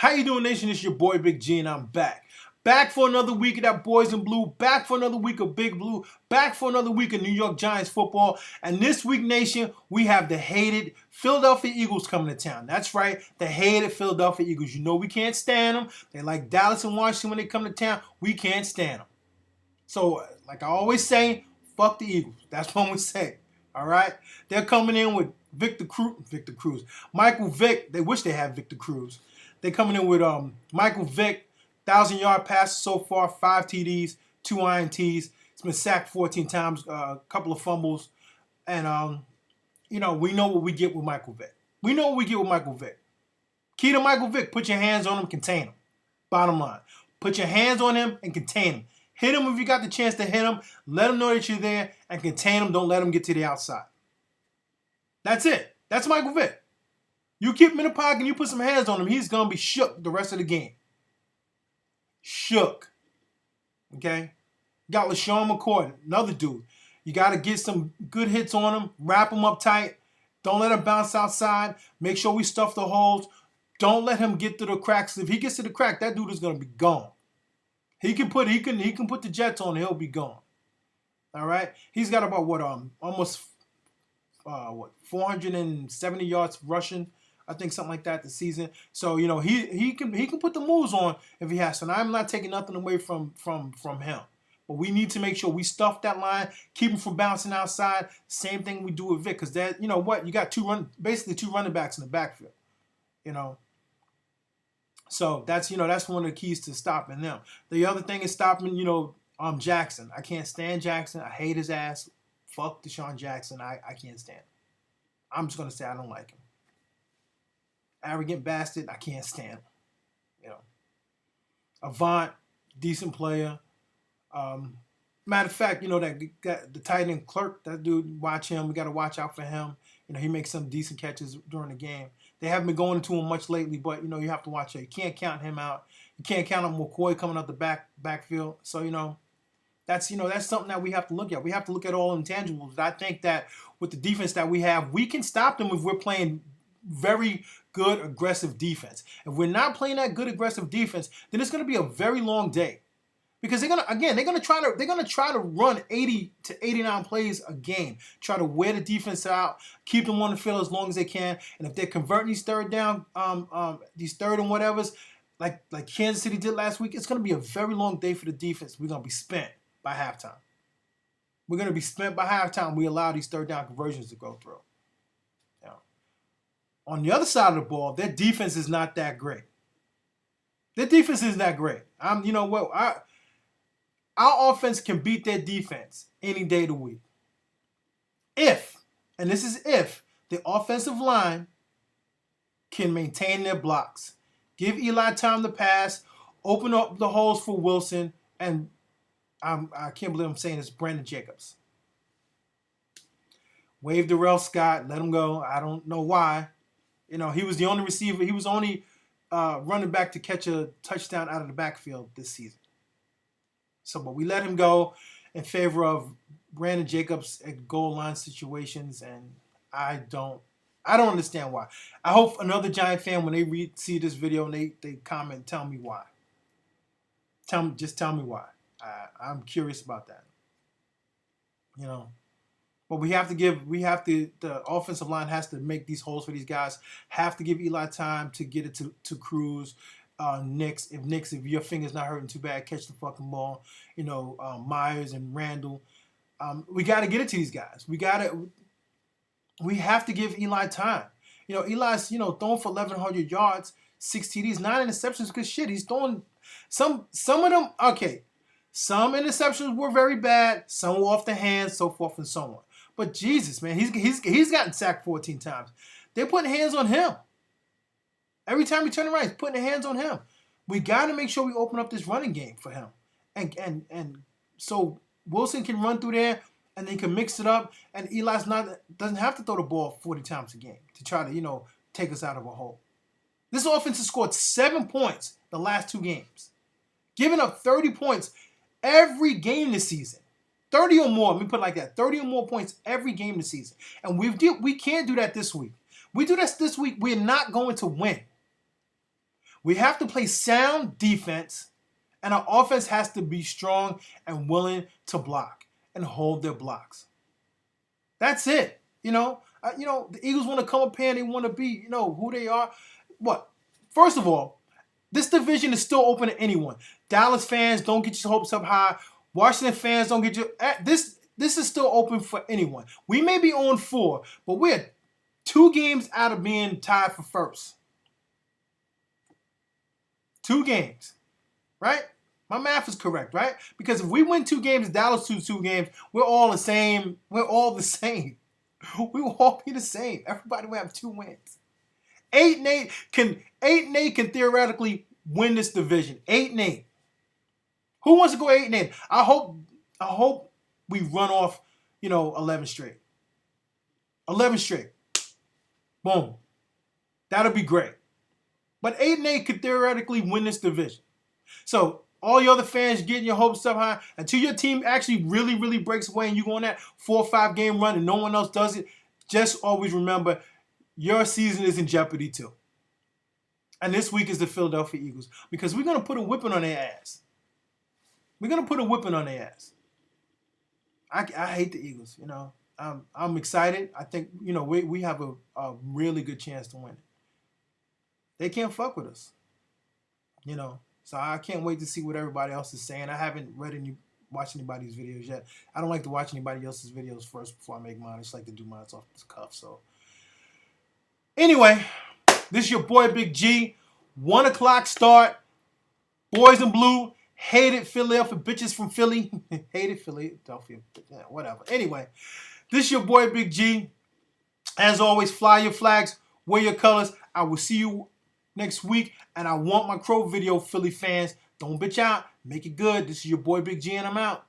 How you doing, nation? It's your boy Big G, and I'm back. Back for another week of that Boys in Blue. Back for another week of Big Blue. Back for another week of New York Giants football. And this week, nation, we have the hated Philadelphia Eagles coming to town. That's right, the hated Philadelphia Eagles. You know we can't stand them. They like Dallas and Washington when they come to town. We can't stand them. So, like I always say, fuck the Eagles. That's what we say. All right? They're coming in with Victor Cruz. Michael Vick. They wish they had Victor Cruz. They're coming in with Michael Vick, 1,000-yard passes so far, 5 TDs, 2 INTs. He's been sacked 14 times, a couple of fumbles. And, we know what we get with Michael Vick. Key to Michael Vick, put your hands on him, contain him. Bottom line. Put your hands on him and contain him. Hit him if you got the chance to hit him. Let him know that you're there and contain him. Don't let him get to the outside. That's it. That's Michael Vick. You keep him in the pocket and you put some hands on him, he's going to be shook the rest of the game. Shook. Okay? Got LaShawn McCoy, another dude. You got to get some good hits on him. Wrap him up tight. Don't let him bounce outside. Make sure we stuff the holes. Don't let him get to the cracks. If he gets to the crack, that dude is going to be gone. He can put the Jets on, he'll be gone. All right? He's got about almost 470 yards rushing. I think something like that this season. So, he can put the moves on if he has to. And I'm not taking nothing away from him. But we need to make sure we stuff that line, keep him from bouncing outside. Same thing we do with Vic, because that, you know what, you got basically two running backs in the backfield. So that's one of the keys to stopping them. The other thing is stopping, Jackson. I can't stand Jackson. I hate his ass. Fuck Deshaun Jackson. I can't stand him. I'm just gonna say I don't like him. Arrogant bastard, I can't stand him. Avant, decent player. Matter of fact, that the tight end Clerk, that dude, watch him. We got to watch out for him. He makes some decent catches during the game. They haven't been going to him much lately, but you have to watch it. You can't count him out. You can't count on McCoy coming out the backfield. So that's something that we have to look at. We have to look at all intangibles. I think that with the defense that we have, we can stop them if we're playing very good aggressive defense. If we're not playing that good aggressive defense, then it's going to be a very long day. Because they're gonna try to run 80 to 89 plays a game, try to wear the defense out, keep them on the field as long as they can. And if they're converting these third and whatevers, like Kansas City did last week, it's gonna be a very long day for the defense. We're gonna be spent by halftime. We allow these third down conversions to go through. On the other side of the ball, their defense is not that great. Our offense can beat their defense any day of the week. If the offensive line can maintain their blocks, give Eli time to pass, open up the holes for Wilson, and I can't believe I'm saying this, Brandon Jacobs. Waive Darrell Scott, let him go. I don't know why. He was the only receiver. He was only running back to catch a touchdown out of the backfield this season. So, but we let him go in favor of Brandon Jacobs at goal line situations, and I don't understand why. I hope another Giant fan, when they see this video and they comment, tell me why. Just tell me why. I'm curious about that. But the offensive line has to make these holes for these guys. Have to give Eli time to get it to Cruz. Nix, if your finger's not hurting too bad, catch the fucking ball. Myers and Randall. We got to get it to these guys. We have to give Eli time. Eli's, throwing for 1,100 yards, 6 TDs, 9 interceptions. Because shit, he's throwing some of them. Okay, some interceptions were very bad. Some were off the hands, so forth and so on. But Jesus, man, he's gotten sacked 14 times. They're putting hands on him. Every time he turns around, he's putting their hands on him. We got to make sure we open up this running game for him. And so Wilson can run through there and they can mix it up. And Eli's doesn't have to throw the ball 40 times a game to try to, take us out of a hole. This offense has scored 7 points the last 2 games. Giving up 30 points every game this season. 30 or more, let me put it like that. 30 or more points every game this season. And we can't do that this week. We do this week, we're not going to win. We have to play sound defense, and our offense has to be strong and willing to block and hold their blocks. That's it. The Eagles want to come up here and they want to be, who they are. What? First of all, this division is still open to anyone. Dallas fans, don't get your hopes up high. Washington fans, don't get your... This is still open for anyone. We may be on 4, but we're 2 games out of being tied for first. 2 games, right? My math is correct, right? Because if we win 2 games, Dallas 2 games, we're all the same. We're all the same. We will all be the same. Everybody will have 2 wins. 8-8 can theoretically win this division. 8-8. Who wants to go 8-8? I hope we run off, 11 straight. 11 straight. Boom. That'll be great. But 8-8 could theoretically win this division. So all your other fans getting your hopes up high until your team actually really, really breaks away and you go on that 4 or 5 game run and no one else does it, just always remember your season is in jeopardy too. And this week is the Philadelphia Eagles because we're going to put a whipping on their ass. We're going to put a whipping on their ass. I hate the Eagles, I'm excited. I think, we have a really good chance to win it. They can't fuck with us, So I can't wait to see what everybody else is saying. I haven't watched anybody's videos yet. I don't like to watch anybody else's videos first before I make mine. I just like to do mine off the cuff. So anyway, this is your boy Big G. 1 o'clock start. Boys in blue. Hated Philadelphia bitches from Philly. Hated Philadelphia. Whatever. Anyway, this is your boy Big G. As always, fly your flags, wear your colors. I will see you next week. And I want my Crow video, Philly fans. Don't bitch out. Make it good. This is your boy Big G and I'm out.